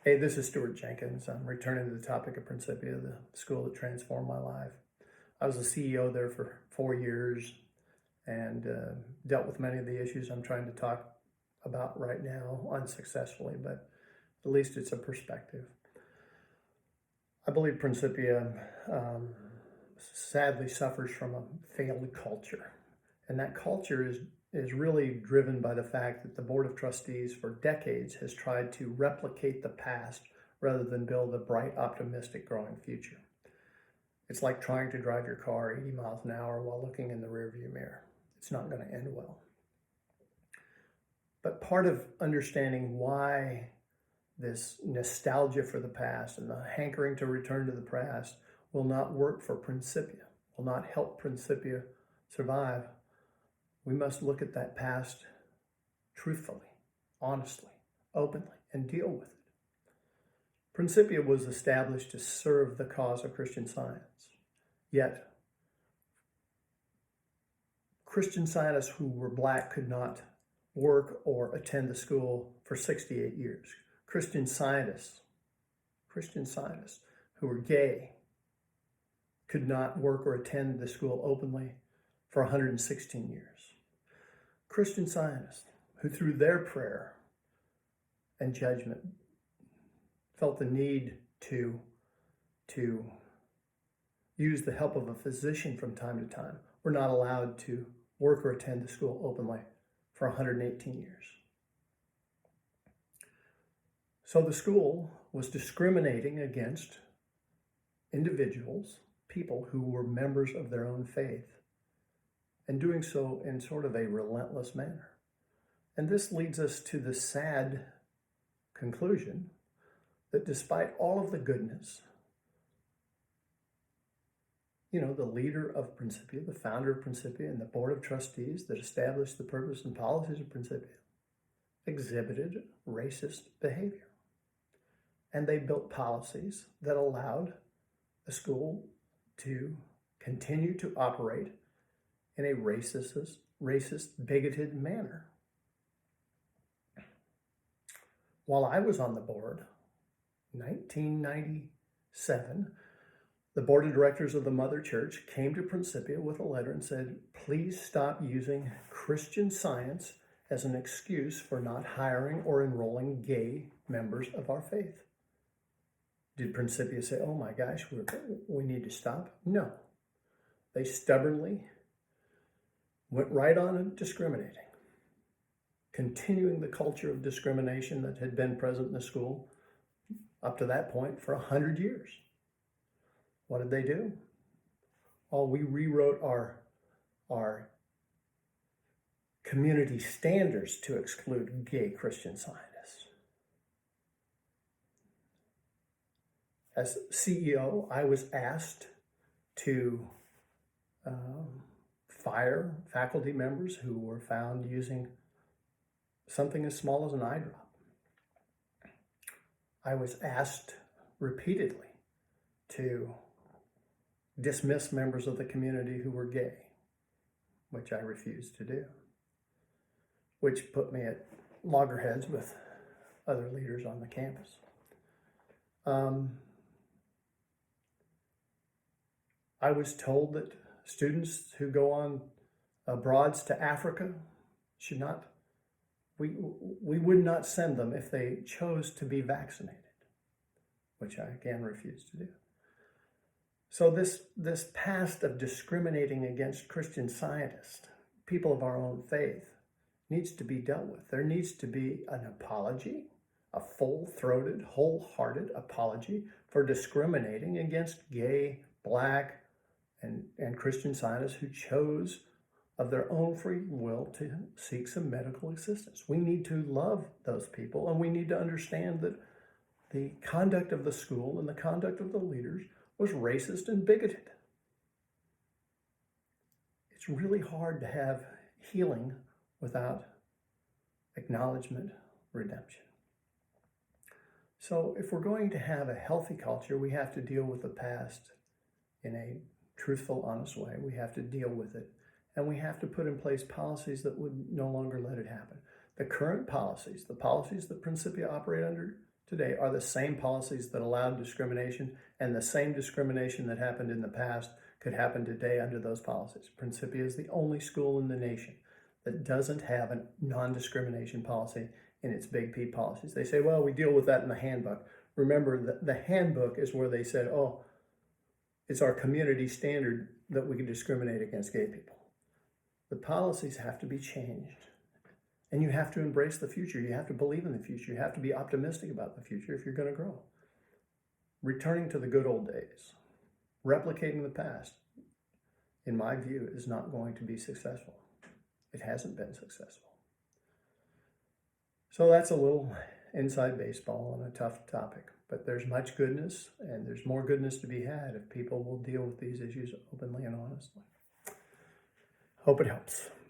Hey, this is Stuart Jenkins. I'm returning to the topic of Principia, the school that transformed my life. I was the CEO there for 4 years and dealt with many of the issues I'm trying to talk about right now unsuccessfully, but at least it's a perspective. I believe Principia sadly suffers from a failed culture, and that culture is really driven by the fact that the Board of Trustees for decades has tried to replicate the past rather than build a bright, optimistic, growing future. It's like trying to drive your car 80 miles an hour while looking in the rearview mirror. It's not going to end well. But part of understanding why this nostalgia for the past and the hankering to return to the past will not work for Principia, will not help Principia survive, we must look at that past truthfully, honestly, openly, and deal with it. Principia was established to serve the cause of Christian Science. Yet, Christian Scientists who were Black could not work or attend the school for 68 years. Christian Scientists who were gay could not work or attend the school openly for 116 years. Christian Scientists who, through their prayer and judgment, felt the need to use the help of a physician from time to time, were not allowed to work or attend the school openly for 118 years. So the school was discriminating against individuals, people who were members of their own faith, and doing so in sort of a relentless manner. And this leads us to the sad conclusion that despite all of the goodness, the leader of Principia, the founder of Principia, and the board of trustees that established the purpose and policies of Principia exhibited racist behavior. And they built policies that allowed the school to continue to operate in a racist, bigoted manner. While I was on the board, 1997, the board of directors of the Mother Church came to Principia with a letter and said, please stop using Christian Science as an excuse for not hiring or enrolling gay members of our faith. Did Principia say, oh my gosh, we need to stop? No. They stubbornly went right on discriminating, continuing the culture of discrimination that had been present in the school up to that point for 100 years. What did they do? Well, we rewrote our community standards to exclude gay Christian Scientists. As CEO, I was asked to fire faculty members who were found using something as small as an eye drop. I was asked repeatedly to dismiss members of the community who were gay, which I refused to do, which put me at loggerheads with other leaders on the campus. I was told that students who go on abroads to Africa should not, we would not send them if they chose to be vaccinated, which I again refused to do. So this past of discriminating against Christian Scientists, people of our own faith, needs to be dealt with. There needs to be an apology, a full-throated, wholehearted apology for discriminating against gay, Black, and Christian Scientists who chose of their own free will to seek some medical assistance. We need to love those people, and we need to understand that the conduct of the school and the conduct of the leaders was racist and bigoted. It's really hard to have healing without acknowledgement, redemption. So if we're going to have a healthy culture, we have to deal with the past in a truthful, honest way. We have to deal with it. And we have to put in place policies that would no longer let it happen. The current policies, the policies that Principia operate under today are the same policies that allowed discrimination, and the same discrimination that happened in the past could happen today under those policies. Principia is the only school in the nation that doesn't have a non-discrimination policy in its Big P policies. They say, well, we deal with that in the handbook. Remember that the handbook is where they said, oh, it's our community standard that we can discriminate against gay people. The policies have to be changed. And you have to embrace the future. You have to believe in the future. You have to be optimistic about the future if you're going to grow. Returning to the good old days, replicating the past, in my view, is not going to be successful. It hasn't been successful. So that's a little inside baseball on a tough topic. But there's much goodness, and there's more goodness to be had if people will deal with these issues openly and honestly. Hope it helps.